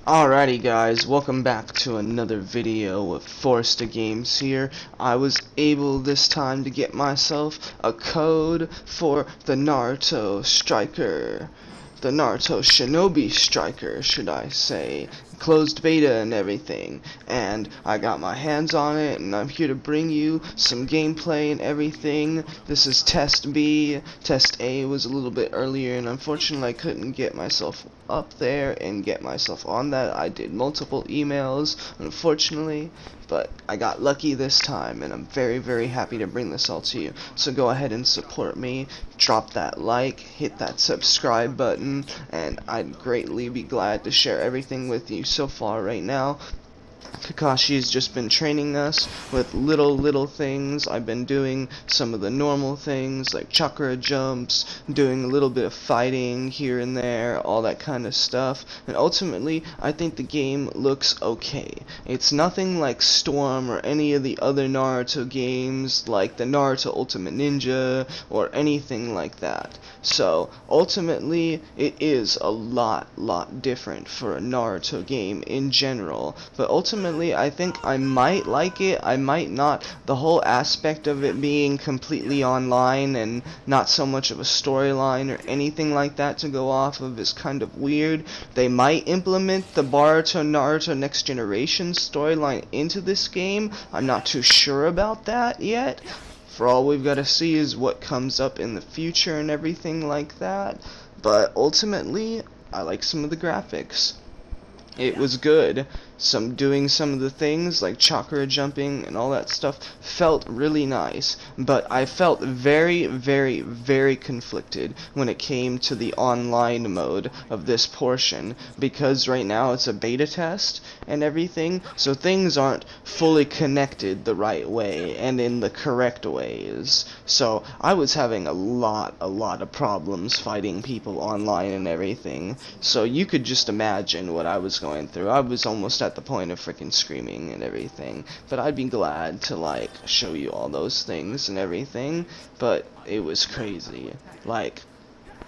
Alrighty guys, welcome back to another video of Forrester Games here. I was able this time to get myself a code for the Naruto Striker. The Naruto Shinobi Striker, should I say. Closed beta and everything. And I got my hands on it, and I'm here to bring you some gameplay and everything. This is Test B. Test A was a little bit earlier, and unfortunately I couldn't get myself up there and get myself on that. I did multiple emails, unfortunately, but I got lucky this time, and I'm very happy to bring this all to you. So go ahead and support me, drop that like, hit that subscribe button, and I'd greatly be glad to share everything with you so far right now. Kakashi's just been training us with little things. I've been doing some of the normal things like chakra jumps, doing a little bit of fighting here and there, all that kind of stuff. And ultimately, I think the game looks okay. It's nothing like Storm or any of the other Naruto games like the Naruto Ultimate Ninja or anything like that. So ultimately, it is a lot different for a Naruto game in general. But ultimately, I think I might like it, I might not. The whole aspect of it being completely online and not so much of a storyline or anything like that to go off of is kind of weird. They might implement the Boruto Naruto Next Generation storyline into this game. I'm not too sure about that yet. For all we've got to see is what comes up in the future and everything like that. But ultimately, I like some of the graphics. It was good. Doing some of the things like chakra jumping and all that stuff felt really nice, but I felt very conflicted when it came to the online mode of this portion, because right now it's a beta test and everything, so things aren't fully connected the right way and in the correct ways. So I was having a lot of problems fighting people online and everything, so you could just imagine what I was going through. I was almost at the point of freaking screaming and everything, but I'd be glad to like show you all those things and everything. But it was crazy. Like,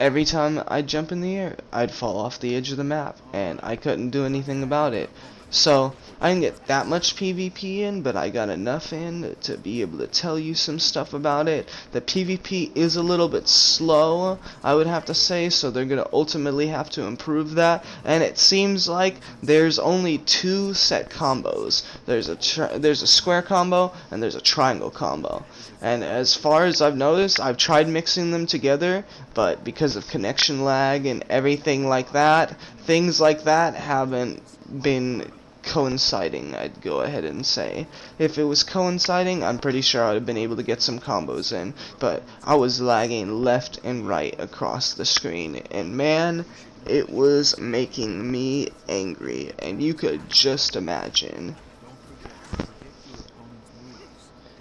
every time I'd jump in the air, I'd fall off the edge of the map, and I couldn't do anything about it. So I didn't get that much PvP in, but I got enough in to be able to tell you some stuff about it. The PvP is a little bit slow, I would have to say, so they're going to ultimately have to improve that. And it seems like there's only two set combos. There's a square combo and there's a triangle combo. And as far as I've noticed, I've tried mixing them together, but because of connection lag and everything like that, things like that haven't been coinciding, I'd go ahead and say. If it was coinciding, I'm pretty sure I'd have been able to get some combos in, but I was lagging left and right across the screen, and man, it was making me angry, and you could just imagine.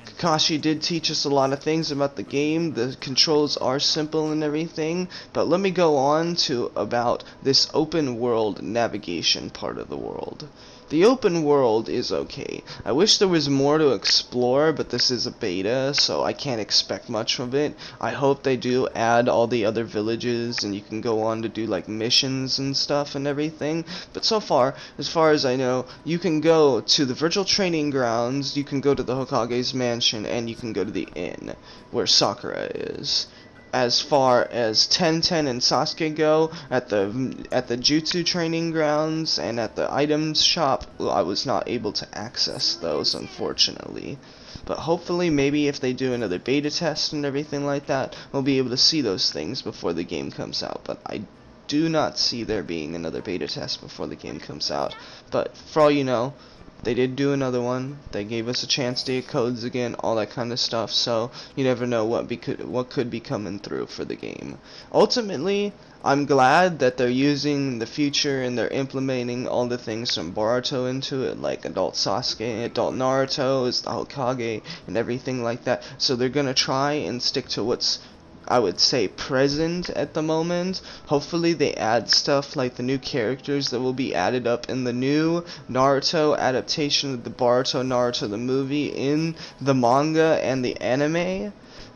Kakashi did teach us a lot of things about the game. The controls are simple and everything, but let me go on to about this open world navigation part of the world. The open world is okay. I wish there was more to explore, but this is a beta, so I can't expect much of it. I hope they do add all the other villages, and you can go on to do like missions and stuff and everything. But so far, as far as I know, you can go to the virtual training grounds, you can go to the Hokage's mansion, and you can go to the inn where Sakura is. As far as Tenten and Sasuke go, at the jutsu training grounds and at the items shop, well, I was not able to access those, unfortunately. But hopefully, maybe if they do another beta test and everything like that, we'll be able to see those things before the game comes out. But I do not see there being another beta test before the game comes out. But for all you know, they did do another one. They gave us a chance to get codes again, all that kind of stuff. So you never know what could be coming through for the game. Ultimately, I'm glad that they're using the future and they're implementing all the things from Boruto into it, like adult Sasuke, adult Naruto is the Hokage, and everything like that. So they're gonna try and stick to what's, I would say, present at the moment. Hopefully they add stuff like the new characters that will be added up in the new Naruto adaptation of the Boruto Naruto the movie in the manga and the anime.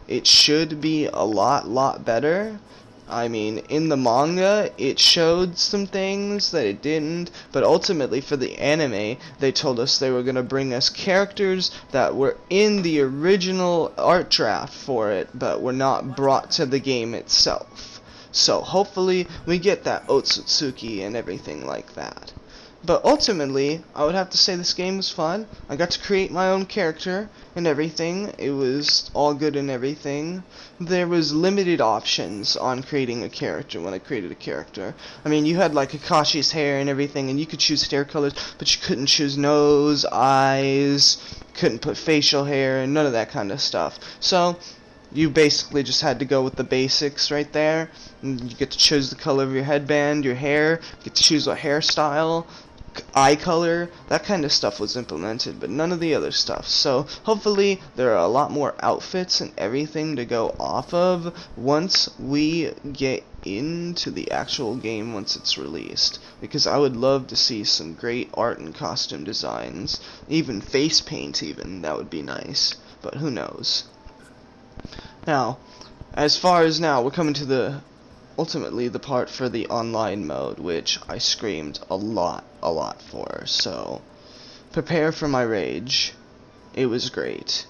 It should be a lot better. I mean, in the manga, it showed some things that it didn't, but ultimately for the anime, they told us they were going to bring us characters that were in the original art draft for it, but were not brought to the game itself. So hopefully we get that Otsutsuki and everything like that. But ultimately, I would have to say this game was fun. I got to create my own character and everything. It was all good and everything. There was limited options on creating a character when I created a character. I mean, you had like Kakashi's hair and everything, and you could choose hair colors, but you couldn't choose nose, eyes, couldn't put facial hair, and none of that kind of stuff. So you basically just had to go with the basics right there. You get to choose the color of your headband, your hair, you get to choose what hairstyle, eye color, that kind of stuff was implemented, but none of the other stuff. So hopefully there are a lot more outfits and everything to go off of once we get into the actual game once it's released, because I would love to see some great art and costume designs, even face paint even, that would be nice, but who knows. Now, as far as now, we're coming to the ultimately the part for the online mode, which I screamed a lot for, so prepare for my rage. It was great.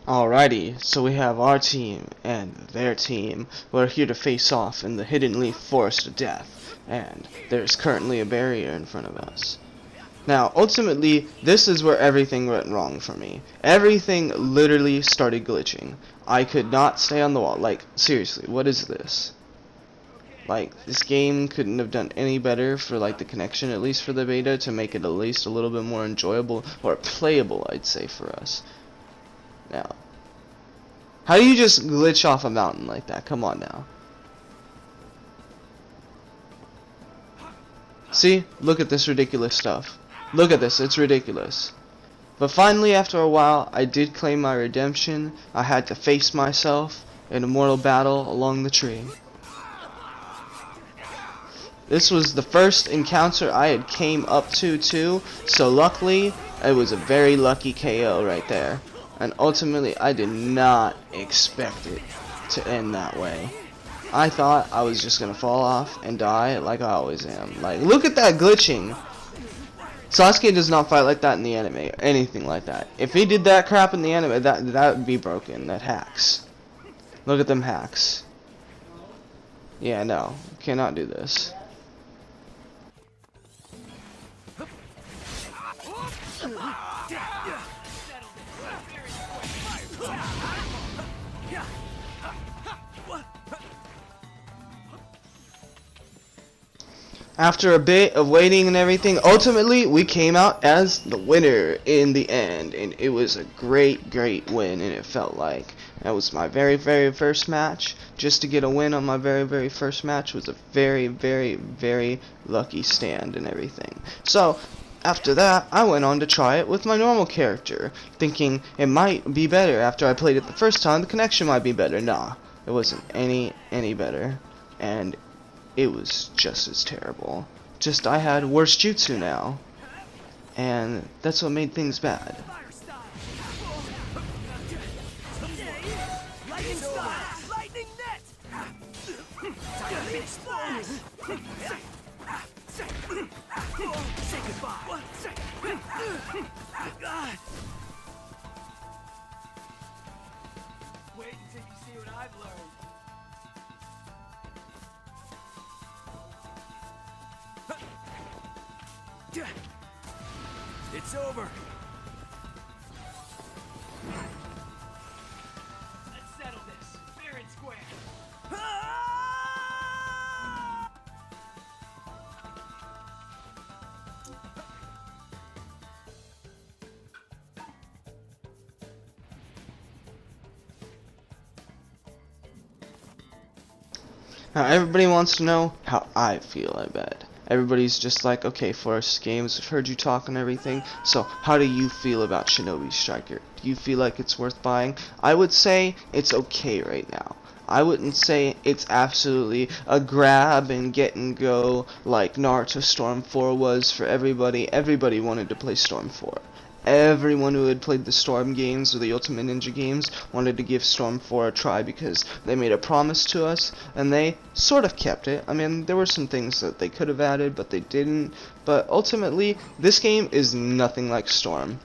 Alrighty, so we have our team and their team. We're here to face off in the Hidden Leaf Forest of Death, and there's currently a barrier in front of us. Now, ultimately, this is where everything went wrong for me. Everything literally started glitching. I could not stay on the wall. Like, seriously, what is this? Like, this game couldn't have done any better for, like, the connection, at least for the beta, to make it at least a little bit more enjoyable, or playable, I'd say, for us. Now, how do you just glitch off a mountain like that? Come on now. See? Look at this ridiculous stuff. Look at this, it's ridiculous. But finally, after a while, I did claim my redemption. I had to face myself in a mortal battle along the tree. This was the first encounter I had came up to too, so luckily, it was a very lucky KO right there. And ultimately, I did not expect it to end that way. I thought I was just gonna fall off and die like I always am. Like, look at that glitching. Sasuke does not fight like that in the anime or anything like that. If he did that crap in the anime, that would be broken. That hacks. Look at them hacks. Yeah, no, cannot do this. After a bit of waiting and everything, ultimately we came out as the winner in the end, and it was a great win, and it felt like that was my very first match. Just to get a win on my very first match was a very lucky stand and everything. So after that, I went on to try it with my normal character, thinking it might be better. After I played it the first time, the connection might be better. Nah, it wasn't any better, and it was just as terrible. Just I had worse jutsu now, and that's what made things bad. Wait until you see what I've learned. It's over. Let's settle this fair and square. Now everybody wants to know how I feel, I bet. Everybody's just like, okay, Forest Games, I've heard you talk and everything, so how do you feel about Shinobi Striker? Do you feel like it's worth buying? I would say it's okay right now. I wouldn't say it's absolutely a grab and get and go like Naruto Storm 4 was for everybody. Everybody wanted to play Storm 4. Everyone who had played the Storm games or the Ultimate Ninja games wanted to give Storm 4 a try because they made a promise to us and they sort of kept it. I mean, there were some things that they could have added but they didn't. But ultimately, this game is nothing like Storm.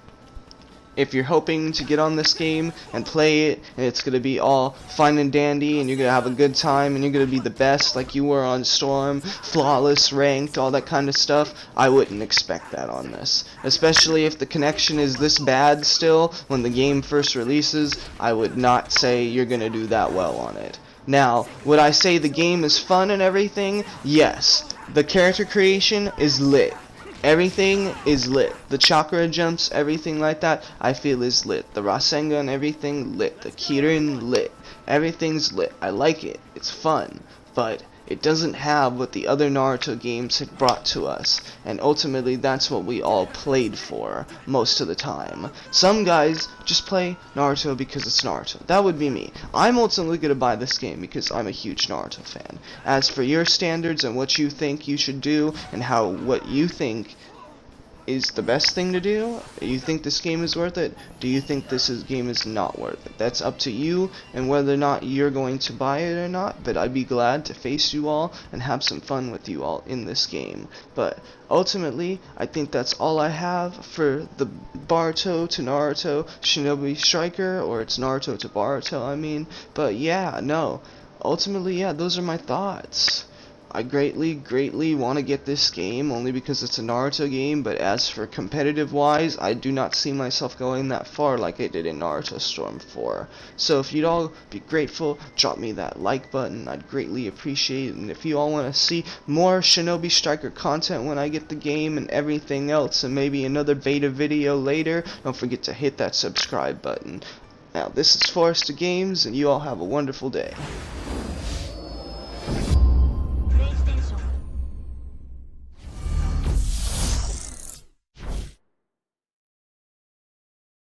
If you're hoping to get on this game and play it, and it's going to be all fine and dandy, and you're going to have a good time, and you're going to be the best like you were on Storm, flawless, ranked, all that kind of stuff, I wouldn't expect that on this. Especially if the connection is this bad still when the game first releases, I would not say you're going to do that well on it. Now, would I say the game is fun and everything? Yes. The character creation is lit. Everything is lit. The chakra jumps, everything like that, I feel is lit. The Rasengan, everything lit. The Kirin, lit. Everything's lit. I like it. It's fun. But it doesn't have what the other Naruto games had brought to us. And ultimately, that's what we all played for most of the time. Some guys just play Naruto because it's Naruto. That would be me. I'm ultimately going to buy this game because I'm a huge Naruto fan. As for your standards and what you think you should do and what you think is the best thing to do, you think this game is worth it, do you think game is not worth it? That's up to you and whether or not you're going to buy it or not, but I'd be glad to face you all and have some fun with you all in this game. But ultimately, I think that's all I have for the Boruto to Naruto Shinobi Striker, or it's Naruto to Boruto, I mean. But yeah, no, ultimately, yeah, those are my thoughts. I greatly want to get this game only because it's a Naruto game, but as for competitive wise, I do not see myself going that far like I did in Naruto Storm 4. So if you'd all be grateful, drop me that like button, I'd greatly appreciate it. And if you all want to see more Shinobi Striker content when I get the game and everything else, and maybe another beta video later, don't forget to hit that subscribe button. Now this is Forest Games, and you all have a wonderful day.